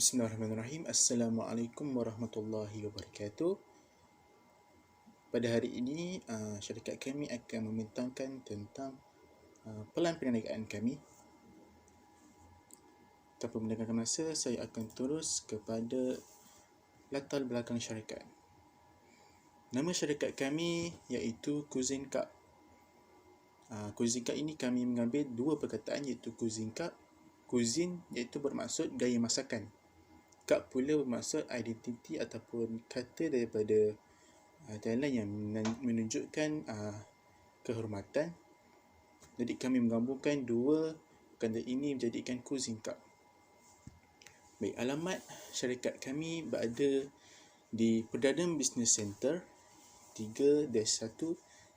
Bismillahirrahmanirrahim. Assalamualaikum warahmatullahi wabarakatuh. Pada hari ini, syarikat kami akan membentangkan tentang pelan perniagaan kami. Tanpa menggunakan masa, saya akan terus kepada latar belakang syarikat. Nama syarikat kami iaitu Cuisine Cup. Cuisine Cup ini kami mengambil dua perkataan iaitu Cuisine Cup. Cuisine iaitu bermaksud gaya masakan. Cup pula bermaksud identiti ataupun kata daripada Thailand yang menunjukkan kehormatan. Jadi kami menggabungkan dua kata ini menjadikan Cuisine Cup. Baik, alamat syarikat kami berada di Perdana Business Center 3-1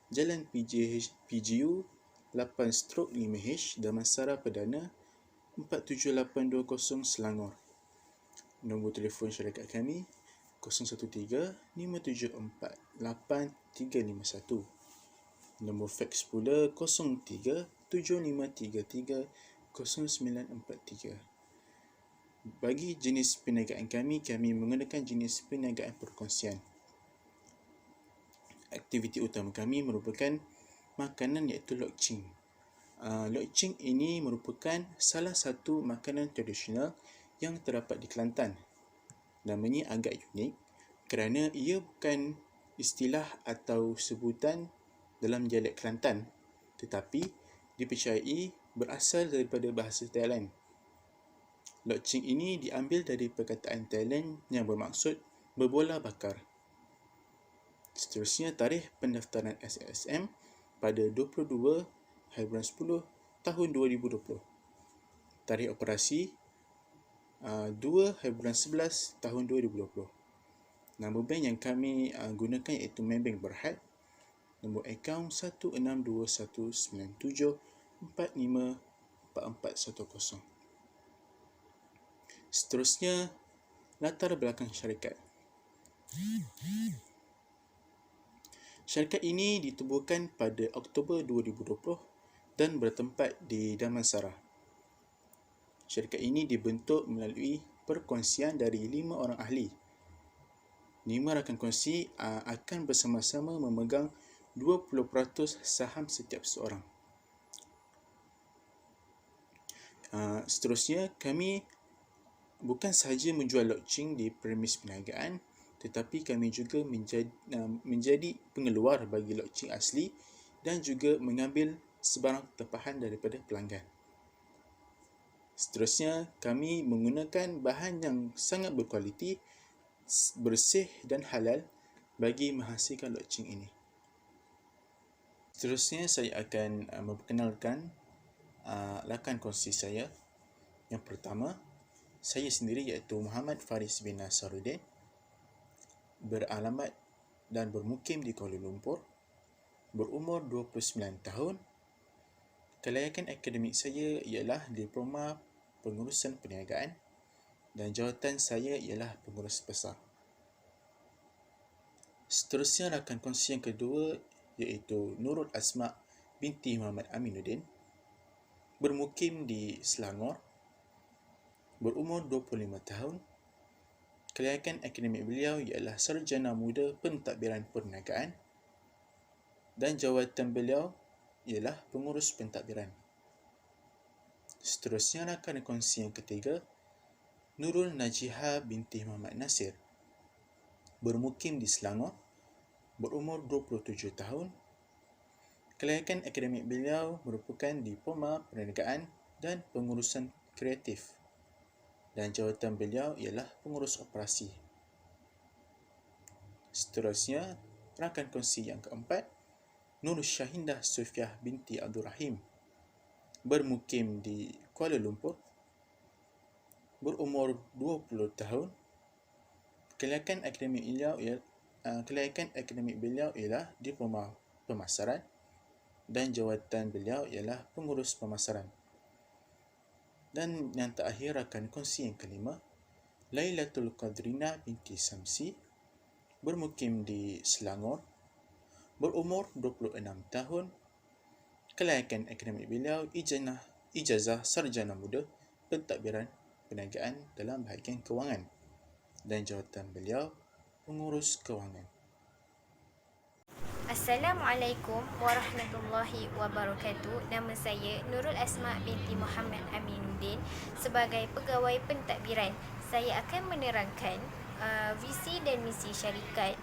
Jalan PGU 8/5H Damansara Perdana 47820 Selangor. Nombor telefon syarikat kami 013-574-8351. Nombor fax pula 03-7533-0943. Bagi jenis perniagaan kami menggunakan jenis perniagaan perkongsian. Aktiviti utama kami merupakan makanan iaitu lok ching. Lok ching ini merupakan salah satu makanan tradisional yang terdapat di Kelantan. Namanya agak unik kerana ia bukan istilah atau sebutan dalam dialek Kelantan, tetapi dipercayai berasal daripada bahasa Thailand. Lok ching ini diambil dari perkataan Thailand yang bermaksud berbola bakar. Seterusnya, tarikh pendaftaran SSM pada 22/10 tahun 2020. Tarikh operasi 2/11 tahun 2020. Nama bank yang kami gunakan iaitu Maybank Berhad. Nombor akaun 162197454410. Seterusnya, latar belakang syarikat. Syarikat ini ditubuhkan pada Oktober 2020 dan bertempat di Damansara. Syarikat ini dibentuk melalui perkongsian dari 5 orang ahli. 5 rakan kongsi akan bersama-sama memegang 20% saham setiap seorang. Seterusnya, kami bukan sahaja menjual lok ching di premis perniagaan, tetapi kami juga menjadi pengeluar bagi lok ching asli dan juga mengambil sebarang tempahan daripada pelanggan. Seterusnya, kami menggunakan bahan yang sangat berkualiti, bersih dan halal bagi menghasilkan lok ching ini. Seterusnya, saya akan memperkenalkan rakan kongsi saya. Yang pertama, saya sendiri iaitu Muhammad Faris bin Nasaruddin, beralamat dan bermukim di Kuala Lumpur, berumur 29 tahun. Kelayakan akademik saya ialah Diploma Pengurusan Perniagaan dan jawatan saya ialah Pengurus Besar. Seterusnya, rakan kongsi yang kedua iaitu Nurul Asma binti Muhammad Aminuddin, bermukim di Selangor, berumur 25 tahun. Kelayakan akademik beliau ialah Sarjana Muda Pentadbiran Perniagaan dan jawatan beliau ialah Pengurus Pentadbiran. Seterusnya, rakan kongsi yang ketiga, Nurul Najiha binti Muhammad Nasir, bermukim di Selangor, berumur 27 tahun. Kelayakan akademik beliau merupakan Diploma Perniagaan dan Pengurusan Kreatif dan jawatan beliau ialah Pengurus Operasi. Seterusnya, rakan kongsi yang keempat, Nur Syahindah Sufiah binti Abdul Rahim, bermukim di Kuala Lumpur, berumur 20 tahun. Kelayakan akademik beliau ialah Diploma Pemasaran dan jawatan beliau ialah Pengurus Pemasaran. Dan yang terakhir, rakan kongsi yang kelima, Lailatul Qadrina binti Samsi, bermukim di Selangor, berumur 26 tahun. Kelayakan akademik beliau ijazah Sarjana Muda Pentadbiran perniagaan dalam bahagian kewangan dan jawatan beliau mengurus kewangan. Assalamualaikum warahmatullahi wabarakatuh. Nama saya Nurul Asma binti Muhammad Aminuddin. Sebagai pegawai pentadbiran, saya akan menerangkan visi dan misi syarikat,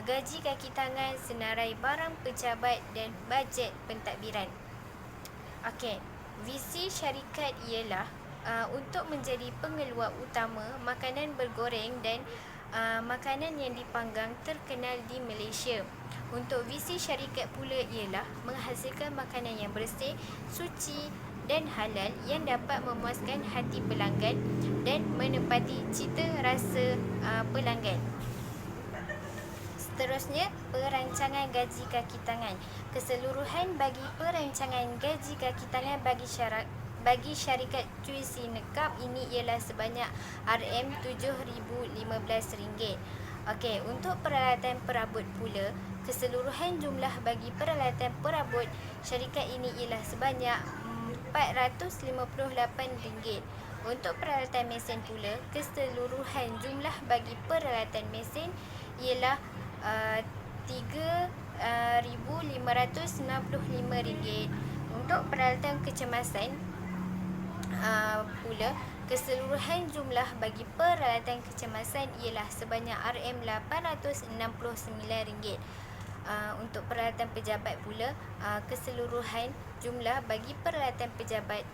gaji kaki tangan, senarai barang pejabat dan bajet pentadbiran. Okey, visi syarikat ialah untuk menjadi pengeluar utama makanan bergoreng dan makanan yang dipanggang terkenal di Malaysia. Untuk visi syarikat pula ialah menghasilkan makanan yang bersih, suci dan halal yang dapat memuaskan hati pelanggan dan menepati cita rasa pelanggan. Seterusnya, perancangan gaji kaki tangan. Keseluruhan bagi perancangan gaji kaki tangan bagi syarikat Cui Sinekap ini ialah sebanyak RM7,015. Okey, untuk peralatan perabot pula, keseluruhan jumlah bagi peralatan perabot syarikat ini ialah sebanyak RM458. Untuk peralatan mesin pula, keseluruhan jumlah bagi peralatan mesin ialah RM3,565. Untuk peralatan kecemasan pula, keseluruhan jumlah bagi peralatan kecemasan ialah sebanyak RM869. Untuk peralatan pejabat pula, keseluruhan jumlah bagi peralatan pejabat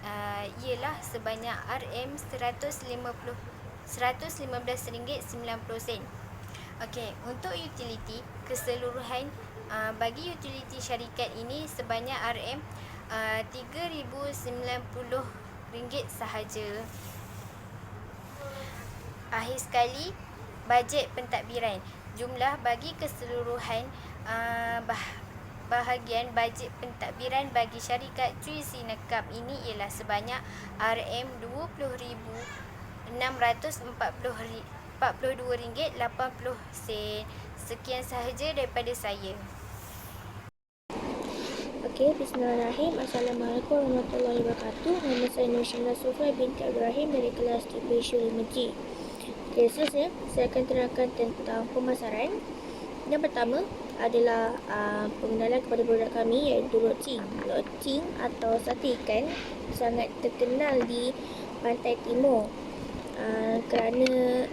ialah sebanyak RM115.90. Okey, untuk utiliti, keseluruhan bagi utiliti syarikat ini sebanyak RM3,090 sahaja. Akhir sekali, bajet pentadbiran. Jumlah bagi keseluruhan bahagian bajet pentadbiran bagi syarikat Cui Sinekap ini ialah sebanyak RM20,642.80. Sekian sahaja daripada saya. Okey, bismillahirrahmanirrahim. Assalamualaikum warahmatullahi wabarakatuh. Nama saya Nursyana Sufra binti Ibrahim dari kelas TPSU 5G. Okey, seterusnya saya akan terangkan tentang pemasaran. Yang pertama adalah pengenalan kepada produk kami, iaitu loceng. Loceng atau sate ikan sangat terkenal di pantai timur kerana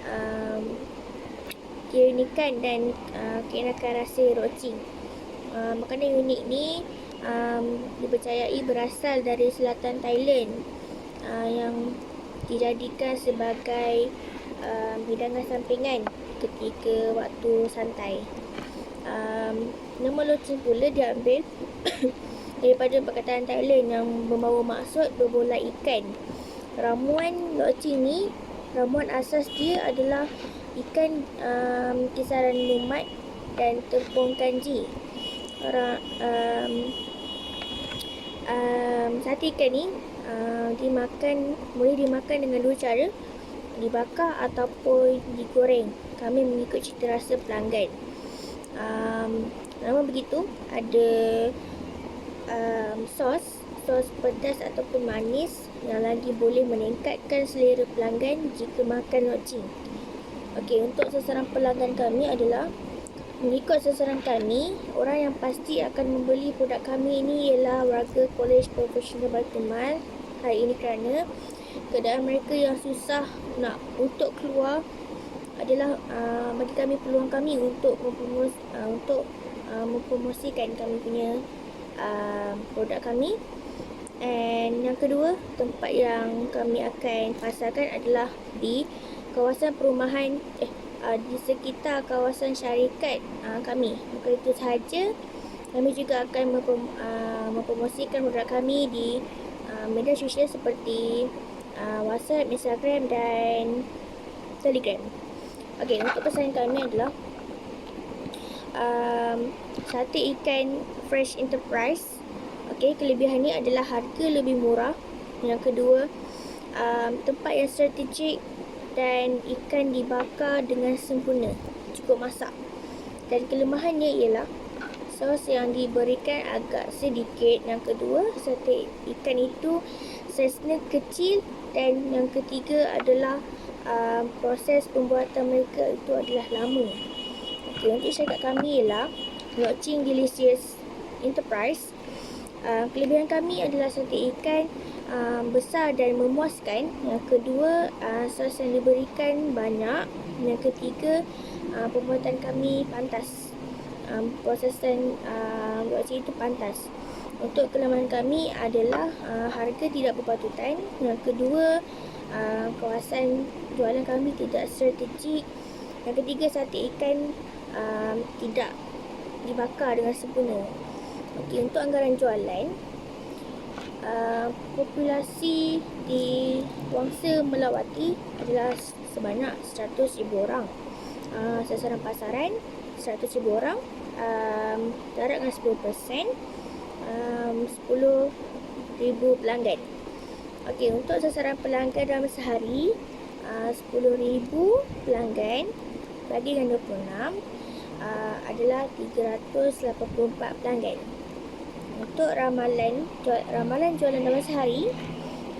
keunikan dan keenakan rasa loceng. Makanan unik ni dipercayai berasal dari selatan Thailand yang dijadikan sebagai hidangan sampingan ketika waktu santai. Nama loceng pula diambil daripada perkataan Thailand yang membawa maksud berbola ikan. Ramuan loceng ni, ramuan asas dia adalah ikan kisaran lumat dan tepung kanji. Sate ikan ni boleh dimakan dengan dua cara, dibakar ataupun digoreng. Kami mengikut cita rasa pelanggan. Namun begitu, ada sos pedas ataupun manis yang lagi boleh meningkatkan selera pelanggan jika makan loceng. Okey, untuk sasaran pelanggan kami adalah mengikut sasaran kami, orang yang pasti akan membeli produk kami ini ialah warga Kolej Profesional Baltimore. Hari ini kerana keadaan mereka yang susah untuk keluar adalah bagi kami peluang kami untuk mempromosikan kami punya produk kami. Dan yang kedua, tempat yang kami akan pasarkan adalah di kawasan perumahan di sekitar kawasan syarikat kami. Bukan itu sahaja, kami juga akan mempromosikan produk kami di media sosial seperti WhatsApp, Instagram dan Telegram. Okey, untuk pesanan kami adalah sate ikan Fresh Enterprise. Okey, kelebihan ni adalah harga lebih murah. Yang kedua, tempat yang strategik dan ikan dibakar dengan sempurna, cukup masak. Dan kelemahannya ialah sos yang diberikan agak sedikit. Yang kedua, sate ikan itu saiznya kecil Dan yang ketiga adalah proses pembuatan mereka itu adalah lama. Okey, untuk syarikat kami ialah Launching Delicious Enterprise. Kelebihan kami adalah sate ikan besar dan memuaskan. Yang kedua, sos yang diberikan banyak. Yang ketiga, pembuatan kami pantas. Prosesan launching itu pantas. Untuk kelemahan kami adalah harga tidak berpatutan. Yang kedua, kawasan jualan kami tidak strategik. Yang ketiga, sate ikan tidak dibakar dengan sempurna. Okey, untuk anggaran jualan, populasi di Wangsa Melawati adalah sebanyak 100,000 orang. Sasaran pasaran 100,000 orang. Darab dengan 10%, 10,000 pelanggan. Okey, untuk sasaran pelanggan dalam sehari, 10,000 pelanggan bagi dengan 26 adalah 384 pelanggan. Untuk ramalan jualan dalam sehari,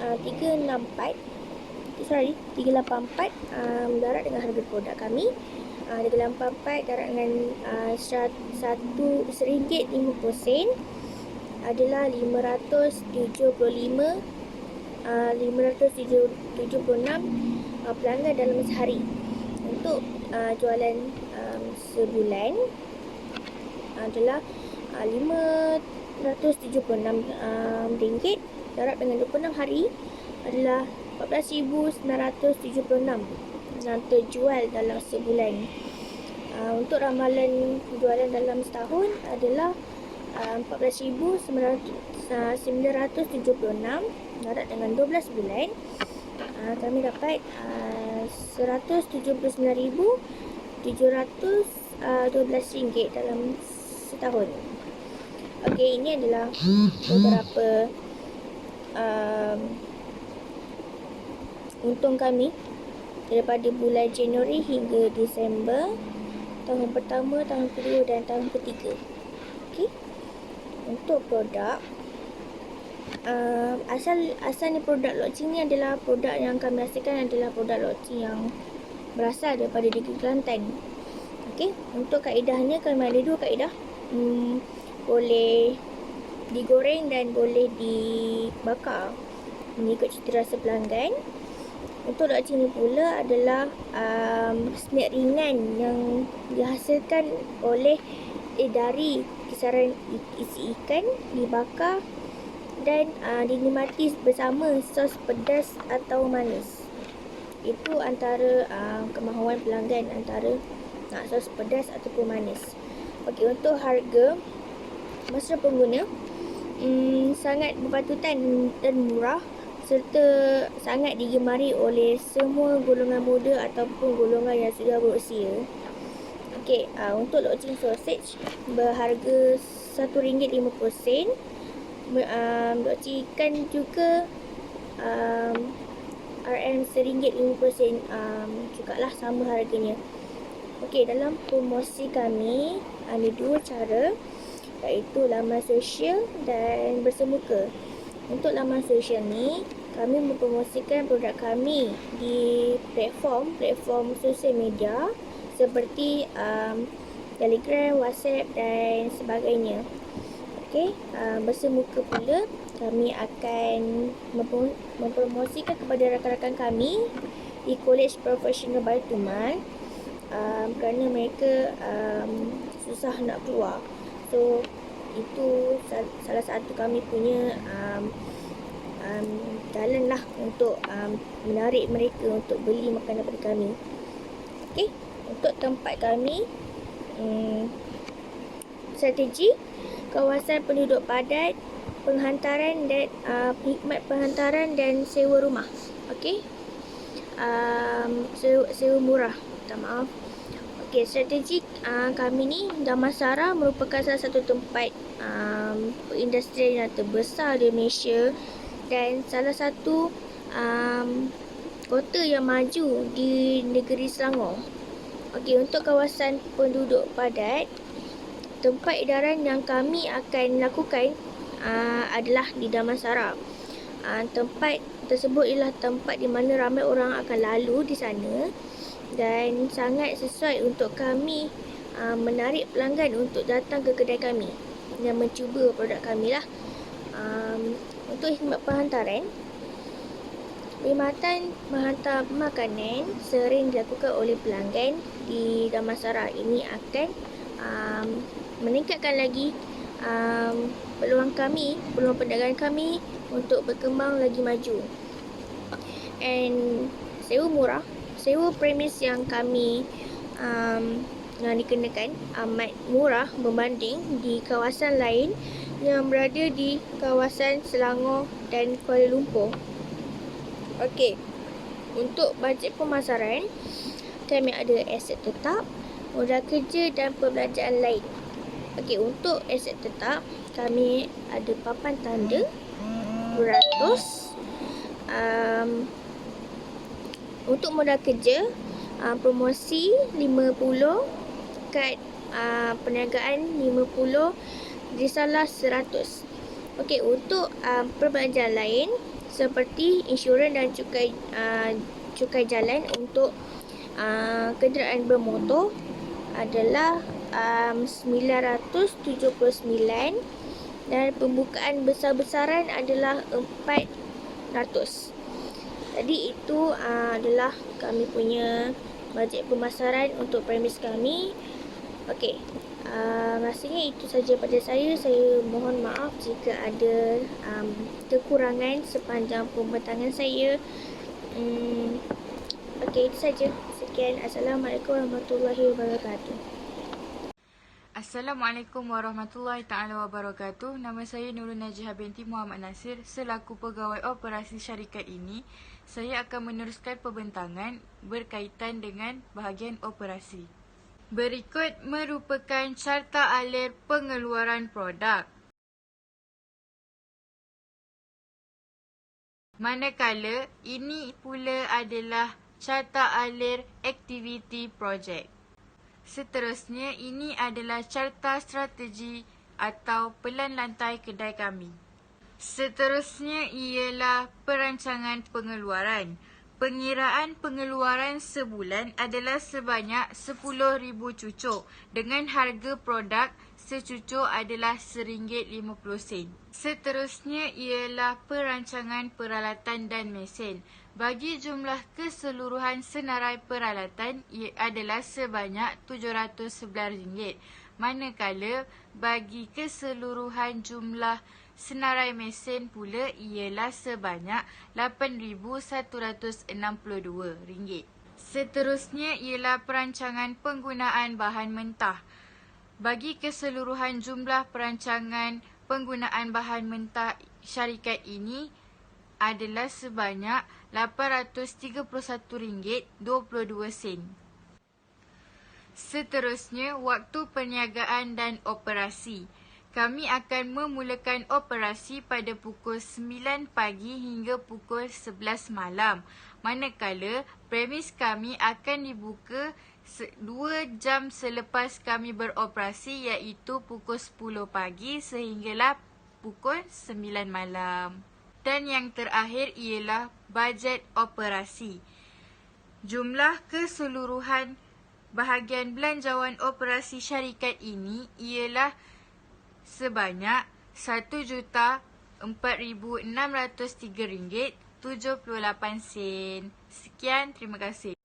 384 darat dengan harga produk kami. 384 darat dengan RM1.50 adalah 576 pelanggan dalam sehari. Untuk jualan sebulan adalah RM576, darab dengan 26 hari adalah RM14,976 yang terjual dalam sebulan. Untuk ramalan jualan dalam setahun adalah RM14,976, darab dengan 12 bulan. Kami dapat RM179,712 dalam setahun. Okey, ini adalah beberapa untung kami daripada bulan Januari hingga Disember tahun pertama, tahun kedua dan tahun ketiga. Okey. Untuk produk, asalnya produk launching ni adalah produk yang kami hasilkan adalah produk launching yang berasal daripada negeri Kelantan. Okey, untuk kaedahnya kami ada dua kaedah. Boleh digoreng dan boleh dibakar mengikut cita rasa pelanggan. Untuk launching ni pula adalah snack ringan yang dihasilkan oleh dari kisaran isi ikan dibakar dan dinikmati bersama sos pedas atau manis. Itu antara kemahuan pelanggan, antara nak sos pedas ataupun manis. Okey, untuk harga masa pengguna sangat berpatutan dan murah serta sangat digemari oleh semua golongan muda ataupun golongan yang sudah berusia. Okey, untuk launching sausage berharga RM1.50. Launching ikan juga RM1.50 jugalah sama harganya. Okey, dalam promosi kami ada dua cara, iaitu laman sosial dan bersemuka. Untuk laman sosial ni, kami mempromosikan produk kami di platform sosial media seperti Telegram, WhatsApp dan sebagainya. Okey, bersemuka pula kami akan mempromosikan kepada rakan-rakan kami di College Professional Baitul-Mal kerana mereka susah nak keluar. So, itu salah satu kami punya jalan lah untuk menarik mereka untuk beli makanan daripada kami. Okey, untuk tempat kami, strategi kawasan penduduk padat, penghantaran dan perkhidmat penghantaran dan sewa rumah. Okey, sewa murah, minta maaf. Okey, strategi kami ni, Damansara merupakan salah satu tempat perindustrian yang terbesar di Malaysia dan salah satu kota yang maju di negeri Selangor. Okey, untuk kawasan penduduk padat, tempat edaran yang kami akan lakukan adalah di Damansara. Tempat tersebut ialah tempat di mana ramai orang akan lalu di sana dan sangat sesuai untuk kami menarik pelanggan untuk datang ke kedai kami dan mencuba produk kami lah. Untuk khidmat penghantaran, perkhidmatan menghantar makanan sering dilakukan oleh pelanggan di Damansara. Ini akan meningkatkan lagi peluang perdagangan kami untuk berkembang lagi maju. And sewa murah, sewa premis yang kami yang dikenakan amat murah berbanding di kawasan lain yang berada di kawasan Selangor dan Kuala Lumpur. Okey, untuk bajet pemasaran, kami ada aset tetap, modal kerja dan perbelanjaan lain. Okey, untuk aset tetap, kami ada papan tanda 200. Untuk modal kerja, promosi 50, kad perniagaan 50, risalah 100. Okey, untuk perbelanjaan lain seperti insurans dan cukai jalan untuk kenderaan bermotor adalah 979 dan pembukaan besar-besaran adalah 400. Jadi itu adalah kami punya bajet pemasaran untuk premis kami. Okey, rasanya itu saja pada saya. Saya mohon maaf jika ada kekurangan sepanjang pembentangan saya. Okey, itu saja. Sekian. Assalamualaikum warahmatullahi wabarakatuh. Assalamualaikum warahmatullahi taala wabarakatuh. Nama saya Nurul Najihah binti Muhammad Nasir. Selaku pegawai operasi syarikat ini, saya akan meneruskan pembentangan berkaitan dengan bahagian operasi. Berikut merupakan carta alir pengeluaran produk. Manakala ini pula adalah carta alir aktiviti projek. Seterusnya, ini adalah carta strategi atau pelan lantai kedai kami. Seterusnya ialah perancangan pengeluaran. Pengiraan pengeluaran sebulan adalah sebanyak 10,000 cucuk dengan harga produk secucuk adalah RM1.50. Seterusnya ialah perancangan peralatan dan mesin. Bagi jumlah keseluruhan senarai peralatan adalah sebanyak RM711. Manakala bagi keseluruhan jumlah senarai mesin pula ialah sebanyak RM8,162. Seterusnya ialah perancangan penggunaan bahan mentah. Bagi keseluruhan jumlah perancangan penggunaan bahan mentah syarikat ini adalah sebanyak RM831.22. Seterusnya, waktu perniagaan dan operasi. Kami akan memulakan operasi pada pukul 9 pagi hingga pukul 11 malam. Manakala premis kami akan dibuka 2 jam selepas kami beroperasi, iaitu pukul 10 pagi sehinggalah pukul 9 malam. Dan yang terakhir ialah bajet operasi. Jumlah keseluruhan bahagian belanjawan operasi syarikat ini ialah sebanyak RM1,4,603.78. Sekian, terima kasih.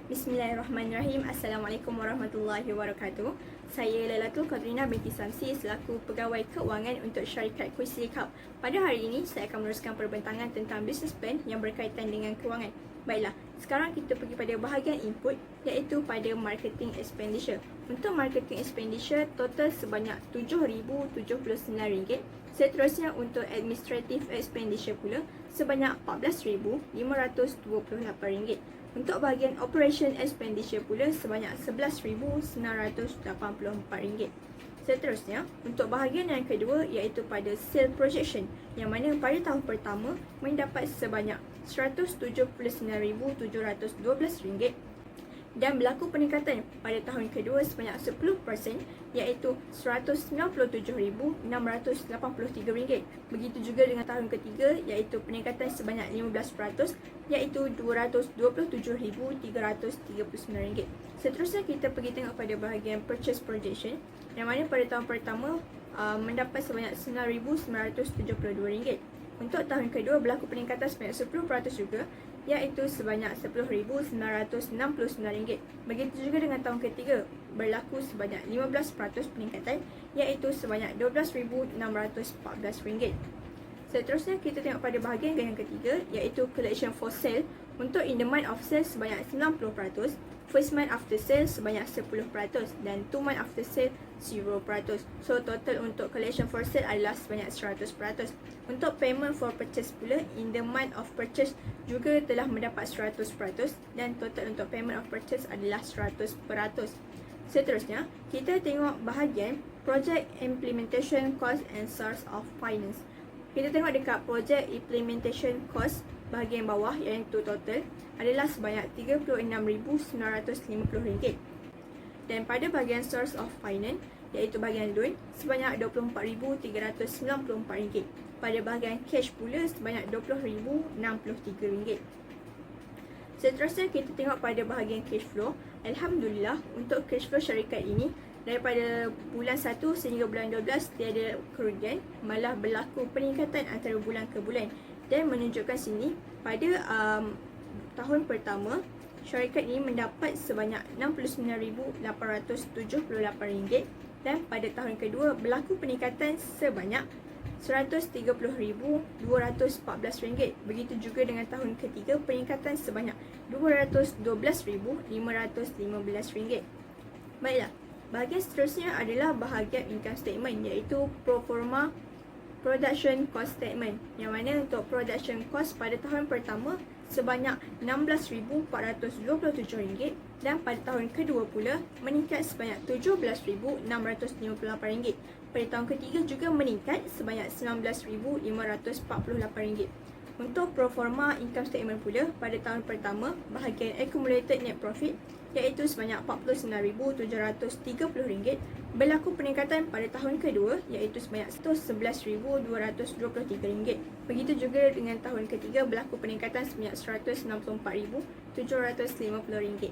Bismillahirrahmanirrahim. Assalamualaikum warahmatullahi wabarakatuh. Saya Lailatul Qadrina binti Samsi selaku pegawai keuangan untuk syarikat Kuisi Cup. Pada hari ini saya akan meneruskan perbentangan tentang business plan yang berkaitan dengan keuangan. Baiklah, sekarang kita pergi pada bahagian input, iaitu pada marketing expenditure. Untuk marketing expenditure total sebanyak RM7,079. Seterusnya untuk administrative expenditure pula sebanyak RM14,528. Untuk bahagian operation expenditure pula sebanyak RM11,984. Seterusnya, untuk bahagian yang kedua iaitu pada sale projection, yang mana pada tahun pertama mendapat sebanyak RM179,712. dan berlaku peningkatan pada tahun kedua sebanyak 10%, iaitu RM197,683. Begitu juga dengan tahun ketiga, iaitu peningkatan sebanyak 15%, iaitu RM227,339. Seterusnya kita pergi tengok pada bahagian purchase projection, yang mana pada tahun pertama mendapat sebanyak RM9,972. Untuk tahun kedua berlaku peningkatan sebanyak 10% juga, iaitu sebanyak RM10,969. Begitu juga dengan tahun ketiga, berlaku sebanyak 15% peningkatan, iaitu sebanyak RM12,614. Seterusnya kita tengok pada bahagian yang ketiga, iaitu collection for sale. Untuk in the month of sale sebanyak 90%, first month after sale sebanyak 10%, dan 2 month after sale 0%. So total untuk collection for sale adalah sebanyak 100%. Untuk payment for purchase pula, in the month of purchase juga telah mendapat 100%, dan total untuk payment of purchase adalah 100%. Seterusnya, kita tengok bahagian project implementation cost and source of finance. Kita tengok dekat project implementation cost bahagian bawah, iaitu total adalah sebanyak RM36,950. Dan pada bahagian source of finance, iaitu bahagian loan, sebanyak RM24,394. Pada bahagian cash pula sebanyak RM20,063. Seterusnya kita tengok pada bahagian cash flow. Alhamdulillah, untuk cash flow syarikat ini daripada bulan 1 sehingga bulan 12 tiada kerugian, malah berlaku peningkatan antara bulan ke bulan, dan menunjukkan sini pada tahun pertama syarikat ini mendapat sebanyak RM69,878, dan pada tahun kedua berlaku peningkatan sebanyak RM130,214. Begitu juga dengan tahun ketiga, peningkatan sebanyak RM212,515. Baiklah, bahagian seterusnya adalah bahagian income statement, iaitu pro forma production cost statement, yang mana untuk production cost pada tahun pertama sebanyak RM16,427, dan pada tahun kedua pula meningkat sebanyak RM17,658. Pada tahun ketiga juga meningkat sebanyak RM19,548. Untuk pro forma income statement pula, pada tahun pertama bahagian accumulated net profit, iaitu sebanyak RM49,730, berlaku peningkatan pada tahun kedua, iaitu sebanyak RM111,223. Begitu juga dengan tahun ketiga, berlaku peningkatan sebanyak RM164,750.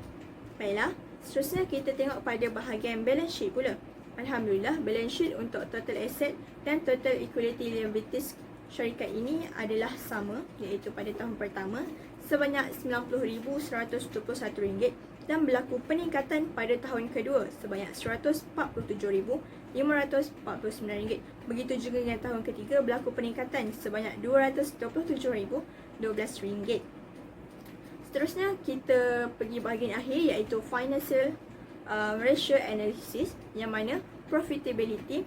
Baiklah, seterusnya kita tengok pada bahagian balance sheet pula. Alhamdulillah, balance sheet untuk total asset dan total equity liabilities syarikat ini adalah sama, iaitu pada tahun pertama sebanyak RM90,121, dan berlaku peningkatan pada tahun kedua sebanyak RM147,549. Begitu juga dengan tahun ketiga, berlaku peningkatan sebanyak RM227,012. Seterusnya kita pergi bahagian akhir, iaitu financial ratio analysis, yang mana profitability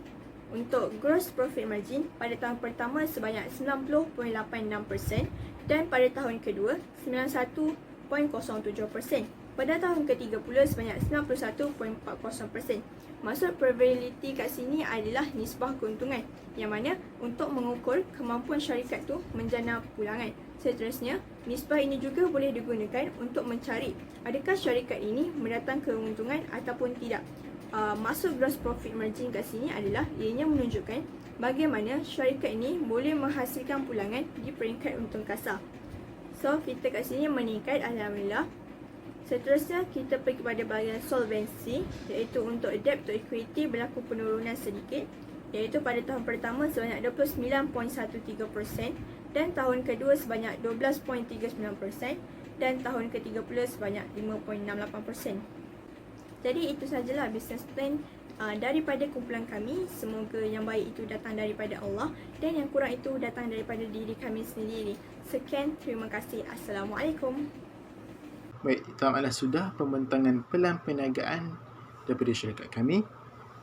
untuk gross profit margin pada tahun pertama sebanyak 90.86%, dan pada tahun kedua 91.07%. Pada tahun ketiga pula sebanyak 91.40%. Maksud profitability kat sini adalah nisbah keuntungan, yang mana untuk mengukur kemampuan syarikat tu menjana pulangan. Seterusnya, nisbah ini juga boleh digunakan untuk mencari adakah syarikat ini mendatang keuntungan ataupun tidak. Maksud gross profit margin kat sini adalah ianya menunjukkan bagaimana syarikat ini boleh menghasilkan pulangan di peringkat untung kasar. So, kita kat sini meningkat, alhamdulillah. Seterusnya, kita pergi kepada bahagian solvency, iaitu untuk debt to equity berlaku penurunan sedikit, iaitu pada tahun pertama sebanyak 29.13%, dan tahun kedua sebanyak 12.39%, dan tahun ketiga pula sebanyak 5.68%. Jadi itu sajalah business plan daripada kumpulan kami. Semoga yang baik itu datang daripada Allah dan yang kurang itu datang daripada diri kami sendiri. Sekian, terima kasih. Assalamualaikum. Baik, tamatlah sudah pembentangan pelan perniagaan daripada syarikat kami.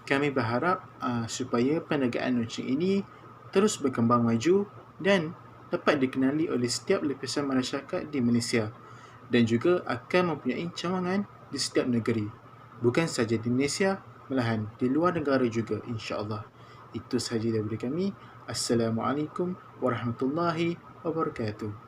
Kami berharap supaya perniagaan launching ini terus berkembang maju dan dapat dikenali oleh setiap lapisan masyarakat di Malaysia, dan juga akan mempunyai cawangan di setiap negeri. Bukan sahaja di Malaysia, malahan di luar negara juga, insya-Allah. Itu sahaja daripada kami. Assalamualaikum warahmatullahi wabarakatuh.